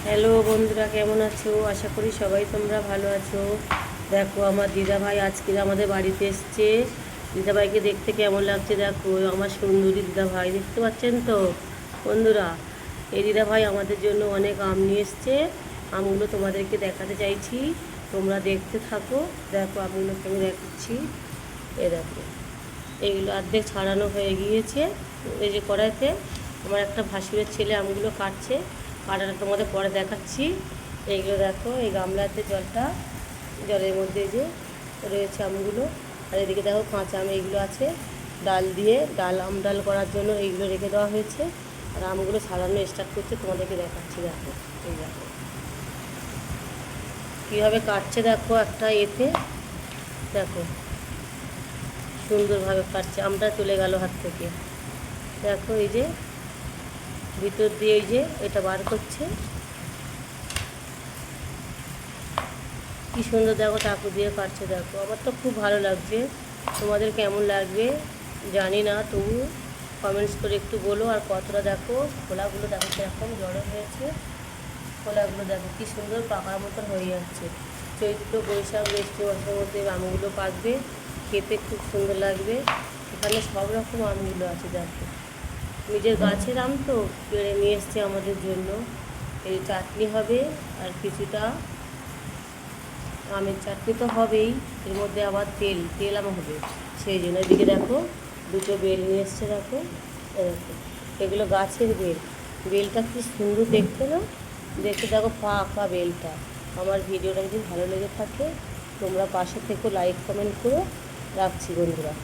Hello বন্ধুরা, কেমন আছো? আশা করি সবাই তোমরা ভালো আছো। দেখো, আমার দিদাভাই আজকে আমাদের বাড়িতে এসছে। দিদাভাইকে দেখতে কেমন লাগছে দেখো, আমার সুন্দরী দিদাভাই, দেখতে পাচ্ছেন তো বন্ধুরা? এই দিদাভাই আমাদের জন্য অনেক আম নিয়ে এসছে। আমগুলো তোমাদেরকে দেখাতে চাইছি, তোমরা দেখতে থাকো। দেখো আমগুলোকে আমি দেখাচ্ছি। এ দেখো, এইগুলো অর্ধেক ছাড়ানো হয়ে গিয়েছে এই যে কড়াইতে। আমার একটা ভাসুরের ছেলে আমগুলো কাটছে, কাটাটা তোমাদের পরে দেখাচ্ছি। এইগুলো দেখো, এই গামলাতে জলের মধ্যে যে রয়েছে আমগুলো। আর এদিকে দেখো কাঁচা আম এইগুলো আছে, ডাল করার জন্য এইগুলো রেখে দেওয়া হয়েছে। আর আমগুলো ছাড়ানো স্টার্ট করছে, তোমাদেরকে দেখাচ্ছি। দেখো, এই দেখো কীভাবে কাটছে, দেখো একটা এতে দেখো সুন্দরভাবে কাটছে। আমটা চলে গেল হাত থেকে। দেখো এই যে ভিতর দিয়ে এই যে এটা বার করছে, কি সুন্দর দেখো চাকু দিয়ে কাটছে। দেখো আমার তো খুব ভালো লাগছে, তোমাদের কেমন লাগবে জানি না, তবু কমেন্টস করে একটু বলো। আর কতটা দেখো খোলাগুলো দেখো কীরকম জড়ো হয়েছে, খোলাগুলো দেখো কী সুন্দর পাকার মতন হয়ে যাচ্ছে। চৈত্র বৈশাখ জ্যৈষ্ঠ মাসের মধ্যে আমগুলো পাকবে, খেতে খুব সুন্দর লাগবে। এখানে সব রকম আমগুলো আছে দেখো, নিজের গাছের আম তো পেড়ে নিয়ে এসছে আমাদের জন্য। এই চাটনি হবে, আর কিছুটা আমের চাটনি তো হবেই, এর মধ্যে আবার তেল আম হবে, সেই জন্য। এদিকে দেখো দুটো বেল নিয়ে এসছে। দেখো দেখো, এগুলো গাছের বেলটা কি সুন্দর দেখতে না? দেখতে দেখো পাকা বেলটা। আমার ভিডিওটা যদি ভালো লেগে থাকে তোমরা পাশে থেকে লাইক কমেন্ট করে রাখছি বন্ধুরা।